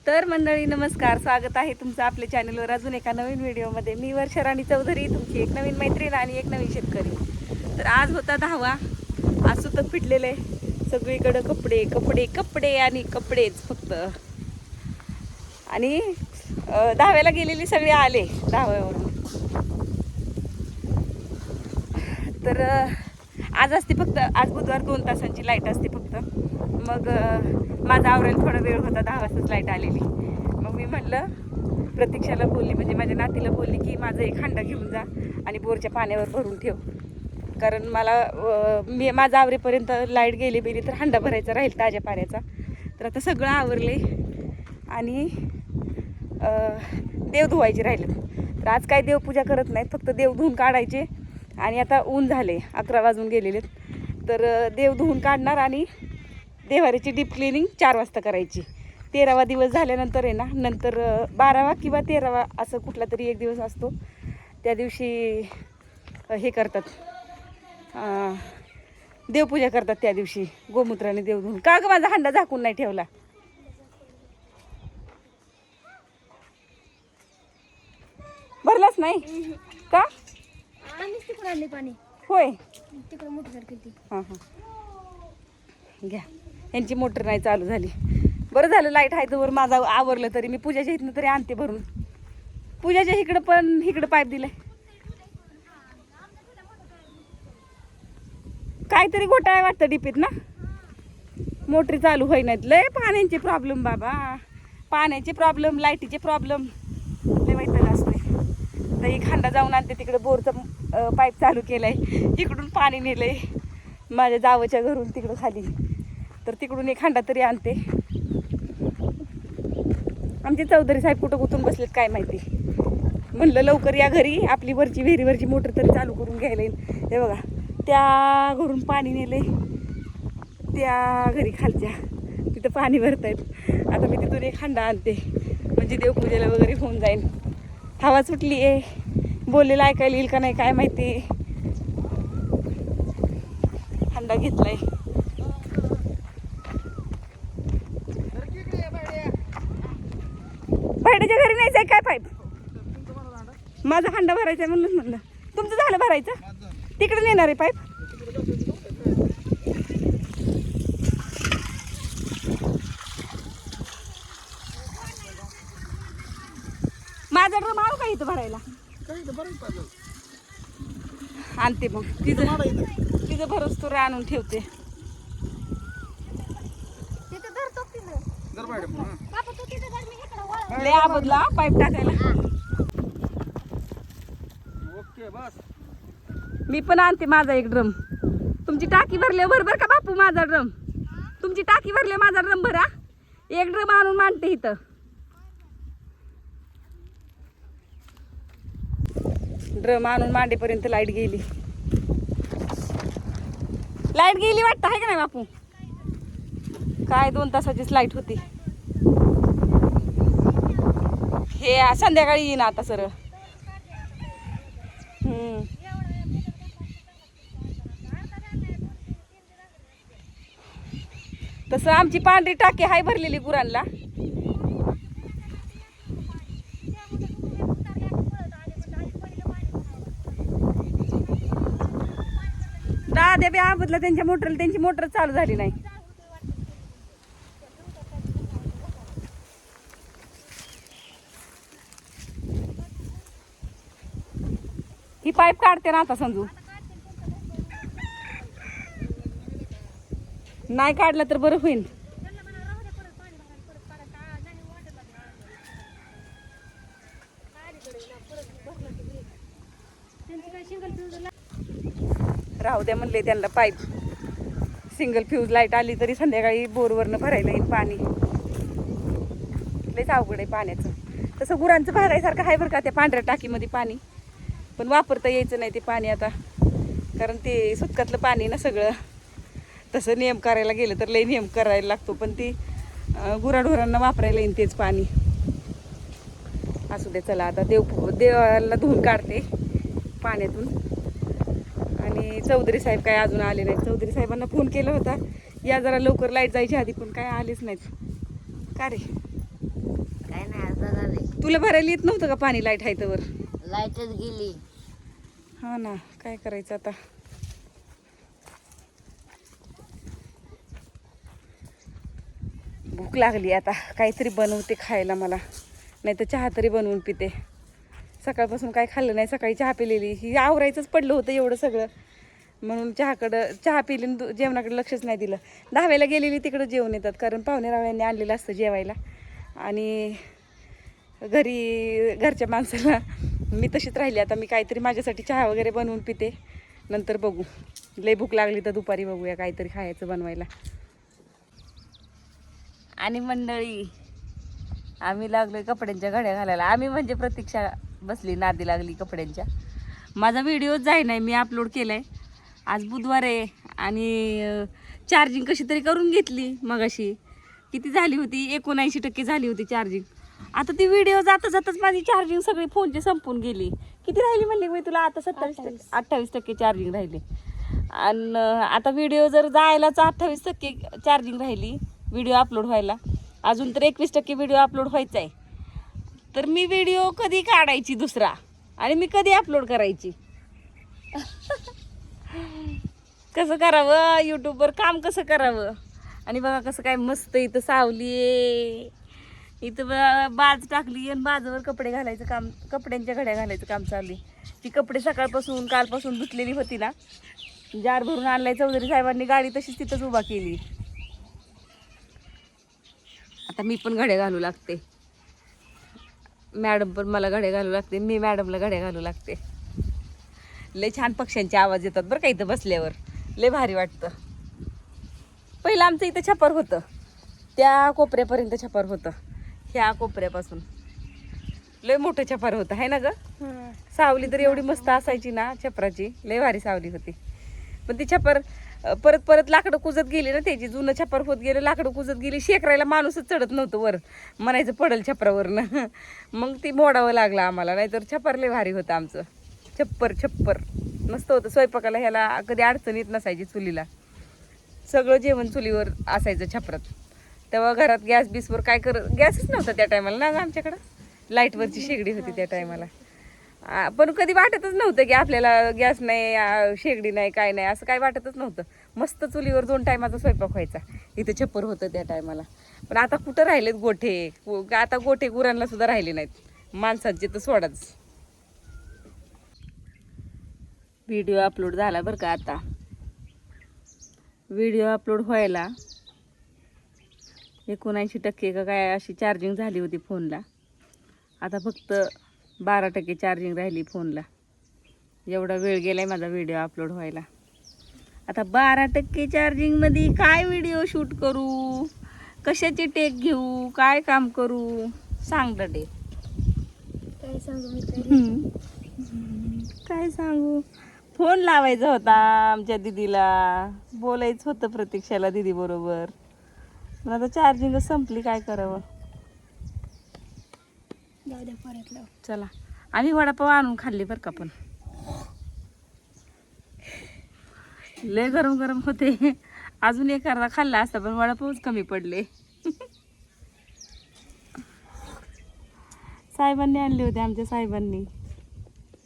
तर मंडळी नमस्कार, स्वागत आहे तुमचं आपल्या चॅनलवर अजून एका नवीन व्हिडिओमध्ये. मी वर्षा राणी चौधरी, तुमची एक नवीन मैत्रीण आणि एक नवीन शेतकरी. तर आज होता 10वा. आज सुतक पिटलेले सगळीकडे कपडे कपडे कपडे आणि कपडेच फक्त. आणि 10व्याला गेलेली सगळे आले 10व्यावरून. तर आज असते फक्त, आज बुधवार 2 तासांची लाईट असते फक्त. मग माझा आवरायला थोडा वेळ होता, 10 वाजताच लाईट आलेली. मग मी म्हणलं, प्रतीक्षाला बोलली, म्हणजे माझ्या नातीला बोलली की माझं एक हांडा घेऊन जा आणि बोरच्या पाण्यावर भरून ठेव. कारण मला माझं आवरेपर्यंत लाईट गेली तर हांडा भरायचा राहील ताज्या पाण्याचा. तर आता सगळं आवरले आणि देव धुवायचे राहिले. तर आज काय देवपूजा करत नाहीत, फक्त देव धुवून काढायचे. आणि आता ऊन झाले, 11 वाजून गेलेले. तर देव धुवून काढणार आणि देवाऱ्याची डीप क्लिनिंग 4 वाजता करायची. 13वा दिवस झाल्यानंतर आहे ना, नंतर 12वा किंवा 13वा असं कुठला तरी एक दिवस असतो, त्या दिवशी हे करतात, देवपूजा करतात. त्या दिवशी गोमूत्राने देव धुवून. का ग माझा हांडा झाकून नाही ठेवला? भरलाच नाही का? पाणी होय, तिकडे मोटर. हां घ्या. यांची मोटर नाही चालू झाली. बरं झालं लाईट आहे तर माझं आवरलं. तरी मी पूजाच्या इथनं तरी आणते भरून. पूजाच्या इकडं पण इकडं पाईप दिलाय. काहीतरी घोटाळा वाटतं डिपीत ना. मोटरी चालू होई नाहीत. लय पाण्याचे प्रॉब्लेम बाबा, पाण्याचे प्रॉब्लेम, लाईटीचे प्रॉब्लेम, लय वैताग असतोय. तर एक हांडा जाऊन आणते. तिकडे बोरचा पाईप चालू केलाय, इकडून पाणी नेलंय माझ्या जावच्या घरून तिकडं खाली. तर तिकडून एक हांडा तरी आणते. आमचे चौधरी साहेब कुठं गुंतून बसलेत काय माहिती. म्हणलं लवकर या घरी, आपली वरची विहिरीवरची मोटर तरी चालू करून घ्यायला येईल. हे बघा, त्या घरून पाणी नेले, त्या घरी खालच्या तिथं पाणी भरतायत. आता मी तिथून एक हांडा आणते, म्हणजे देवपूजेला वगैरे होऊन जाईल. हवा सुटली आहे, बोललेलं ऐकायला येईल का नाही काय माहिती. हांडा घेतलाय. भाड्याच्या घरी नाहीच आहे काय पाईप? माझा हांडा भरायचा आहे म्हणून म्हणलं. तुमचं झालं भरायचं? तिकडे नेणार आहे पाईप. माझा ड्रम आव का इथं भरायला? आणते मग तिचं भरोस तो आणून ठेवते. लय आबदला पाईप टाकायला. ओके बस. मी पण आणते माझा एक ड्रम. तुमची टाकी भरले बरोबर का बापू? माझा ड्रम, तुमची टाकी भरले माझा ड्रम भरा. एक ड्रम आणून मांडते इथं. ड्रम आणून मांडेपर्यंत लाईट गेली. लाईट गेली वाटतं, आहे का नाही बापू? काय 2 तासाचीच लाईट होती. हे संध्याकाळी येईन आता सरळ. तसं आमची पांढरी टाकी हाय भरलेली गुरांना. दाद्या बी आबदला त्यांच्या मोटरला, त्यांची मोटर चालू झाली नाही. ही पाईप काढते ना आता समजू. नाही काढला तर बरं होईल. राहू द्या म्हणले त्यांना पाईप. सिंगल फ्यूज लाईट आली तरी संध्याकाळी बोरवरनं भरायला येईल पाणी. लयच अवघड आहे पाण्याचं. तसं गुरांचं भागायसारखं आहे बरं का त्या पांढऱ्या टाकीमध्ये पाणी, पण वापरता यायचं नाही ते पाणी आता. कारण ते सुटकातलं पाणी ना सगळं. तसं नियम करायला गेलं तर लय नियम करायला लागतो, पण ती गुराढोरांना वापरायला येईल तेच पाणी. असू दे, चला आता देवाला धुवून काढते पाण्यातून. आणि चौधरी साहेब काय अजून आले नाहीत. चौधरी साहेबांना फोन केला होता, या जरा लवकर लाईट जायची आधी, पण काय आलेच नाहीत. का रे? काय नाही आता झाले. तुला भरायला येत नव्हतं का पाणी लाईट आहे तर? लाईटच गेली. हा ना, काय करायचं आता. भूक लागली आता, काहीतरी बनवते खायला मला, नाही तर चहा तरी बनवून पिते. सकाळपासून काय खाल्लं नाही, सकाळी चहा पिलेली, ही आवरायचंच पडलं होतं एवढं सगळं, म्हणून चहा पिली जेवणाकडे लक्षच नाही दिलं. 10 गेलेली तिकडं जेवण येतात, कारण पाहुणेरावळ्यांनी आणलेलं असतं जेवायला. आणि घरच्या माणसाला मी तशीच राहिली. आता मी काहीतरी माझ्यासाठी चहा वगैरे बनवून पिते, नंतर बघू. लय भूक लागली तर दुपारी बघूया काहीतरी खायचं बनवायला. आणि मंडळी, आम्ही लागलोय कपड्यांच्या घड्या घालायला. आम्ही म्हणजे प्रतीक्षा बसली नादी लागली कपड्यांच्या. माझा व्हिडिओ जाई नाही, मी अपलोड केलाय. आज बुधवार आहे आणि चार्जिंग कशी तरी करून घेतली मगाशी. किती झाली होती? 79% झाली होती चार्जिंग. आता ती व्हिडिओ जाता जाताच माझी चार्जिंग सगळी फोनची संपून गेली. किती राहिली म्हणली मी तुला? आता 28% चार्जिंग राहिली. आणि आता व्हिडिओ जर जायलाच 28% चार्जिंग राहिली व्हिडिओ अपलोड व्हायला, अजून तर 21% व्हिडिओ अपलोड व्हायचा आहे. तर मी व्हिडिओ कधी काढायची दुसरा आणि मी कधी अपलोड करायची? कसं करावं? यूट्यूबवर काम कसं करावं? आणि बघा कसं काय मस्त इथं सावली आहे, इथं बाज टाकली आणि बाजावर कपडे घालायचं काम, कपड्यांच्या घड्या घालायचं काम चालली. ती कपडे कालपासून धुतलेली होती ना, जार भरून आणलाय चौधरी साहेबांनी, गाडी तशीच तिथंच उभा केली. आता मी पण घड्या घालू लागते, मॅडम पण मला घड्या घालू लागते, मी मॅडमला घड्या घालू लागते. लय छान पक्ष्यांचे आवाज येतात बरं का इथं बसल्यावर, लय भारी वाटतं. पहिलं आमचं इथं छपर होतं, त्या कोपऱ्यापर्यंत छपर होतं, ह्या कोपऱ्यापासून लय मोठं छपर होतं आहे ना ग. सावली तर एवढी मस्त असायची ना छपराची, लय भारी सावली होती. पण ती छपर परत लाकडं कुजत गेली ना, त्याची जुनं छपर होत गेलं, लाकडं कुजत गेली, शेकरायला माणूसच चढत नव्हतं वर, म्हणायचं पडल छपरावरनं. मग ती मोडावं लागलं आम्हाला, नाहीतर छपर लय भारी होतं आमचं. छप्पर मस्त होतं. स्वयंपाकाला ह्याला कधी अडचण येत नसायची, चुलीला सगळं जेवण चुलीवर असायचं छपरात. तेव्हा घरात गॅसवर गॅसच नव्हता त्या टायमाला ना ग आमच्याकडं, लाईटवरची शेगडी होती त्या टायमाला. पण कधी वाटतच नव्हतं की आपल्याला गॅस नाही, शेगडी नाही, काय नाही, असं काय वाटतच नव्हतं. मस्त चुलीवर 2 टायमाचा स्वयंपाक व्हायचा. इथं छप्पर होतं त्या टायमाला. पण आता कुठं राहिलेत गोठे? आता गोठे गुरांना सुद्धा राहिले नाहीत, माणसांचे तर सोडाच. व्हिडिओ अपलोड झाला बरं का. आता व्हिडिओ अपलोड व्हायला 79% का काय अशी चार्जिंग झाली होती फोनला. आता फक्त 12% चार्जिंग राहिली फोनला. एवढा वेळ गेलाय माझा व्हिडिओ अपलोड व्हायला. आता 12% चार्जिंगमध्ये काय व्हिडिओ शूट करू, कशाची टेक घेऊ, काय काम करू सांग डे. काय सांगू मी तरी. काय सांगू? फोन लावायचा होता आमच्या दिदीला, बोलायचं होतं प्रतीक्षाला दिदी बरोबर, पण आता चार्जिंग संपली, काय करावं. जाऊ द्या, परत लाव. चला, आम्ही वडापाव आणून खाल्ली बरं का, पण लय गरम गरम होते. अजून एक अर्धा खाल्ला असता पण वडापावच कमी पडले. साहेबांनी आणले होते, आमच्या साहेबांनी.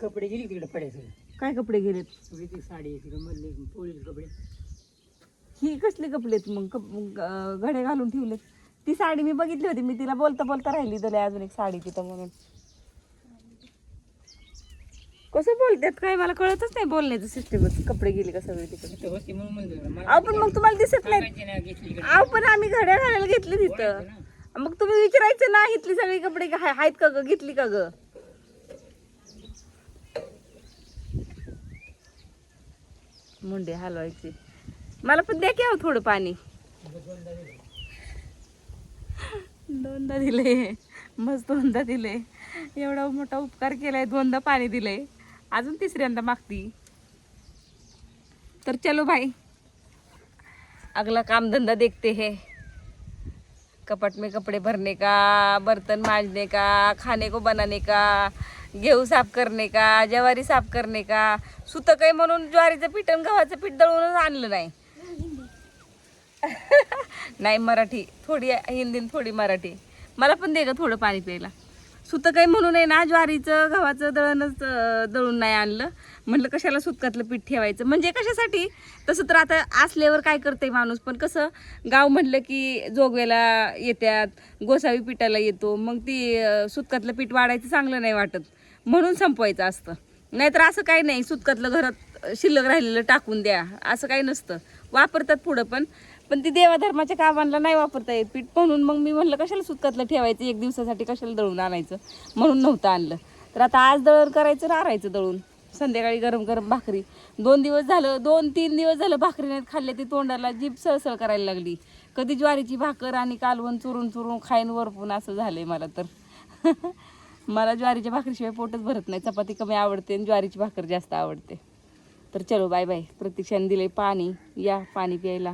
कपडे गेली तिकडे पडायचं. काय कपडे गेलेत? सगळी ती साडी तिकडे मधले पोळीचे कपडे. ही कसले कपडेत मग? घडे घालून ठेवलेत. ती साडी मी बघितली होती, मी तिला बोलता बोलता राहिली, त्याला अजून एक साडी तिथं म्हणून. कसं बोलतात काय मला कळतच नाही बोलण्याचं सिस्टमच. कपडे गेले का सगळे तिकडे? होती म्हणून म्हणलं मला. अहो पण मग तुम्हाला दिसत नाही. सांगायची नाही, घेतली इकडे. अहो पण आम्ही घड्या घालायला घेतली तिथं, मग तुम्ही विचारायचं ना, इथली सगळी कपडे आहेत का ग, घेतली का ग? मुंडे हलवायचे. मला पण द्या की अहो थोडं पाणी. 2दा दिले, मस्त 2दा दिले. एवढा मोठा उपकार केलाय, 2दा पाणी दिलंय, अजून 3ऱ्यांदा मागती. तर चलो भाई, अगला काम धंदा देखते हैं. कपट में कपड़े भरने का, बर्तन मांजने का, खाने को बनाने का, गेहूं साफ करने का, ज्वारी साफ करने का. सुतं काय म्हणून ज्वारीचं पीठ आणि गव्हाचं पीठ दळूनच आणलं नाही. नाही मराठी थोडी, हिंदी थोडी मराठी. मला पण दे ग थोडं पाणी प्यायला. सुतं काही म्हणून आहे ना, ज्वारीचं गव्हाचं दळणच दळून नाही आणलं. म्हटलं कशाला सुतकातलं पीठ ठेवायचं, म्हणजे कशासाठी. तसं तर आता असल्यावर काय करते माणूस, पण कसं गाव म्हटलं की जोगव्याला येतात, गोसावी पिठाला येतो, मग ती सुतकातलं पीठ वाढायचं चांगलं नाही वाटत, म्हणून संपवायचं असतं. नाहीतर असं काही नाही, सुतकातलं घरात शिल्लक राहिलेलं टाकून द्या असं काही नसतं. वापरतात पुढं, पण ती देवाधर्माच्या कामांना नाही वापरता येत पीठ, म्हणून मग मी म्हणलं कशाला सुतकातलं ठेवायचं, एक दिवसासाठी कशाला दळून आणायचं, म्हणून नव्हतं आणलं. तर आता आज दळण करायचं, राहायचं दळून. संध्याकाळी गरम गरम भाकरी. 2-3 दिवस झालं भाकरी नाहीत खाल्ले, ती तोंडाला जीभ सळसळ करायला लागली. कधी ज्वारीची भाकर आणि कालवण चुरून चुरून खाईन वरपून असं झालंय मला तर. मला ज्वारीच्या भाकरीशिवाय पोटच भरत नाही. चपाती कमी आवडते आणि ज्वारीची भाकर जास्त आवडते. तर चलो बाय बाय. प्रतीक्षाने दिले पाणी, या पाणी प्यायला.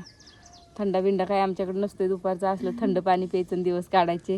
थंडा बिंडा काय आमच्याकडे नसतोय, दुपारचं असलं थंड पाणी प्यायचं दिवस काढायचे.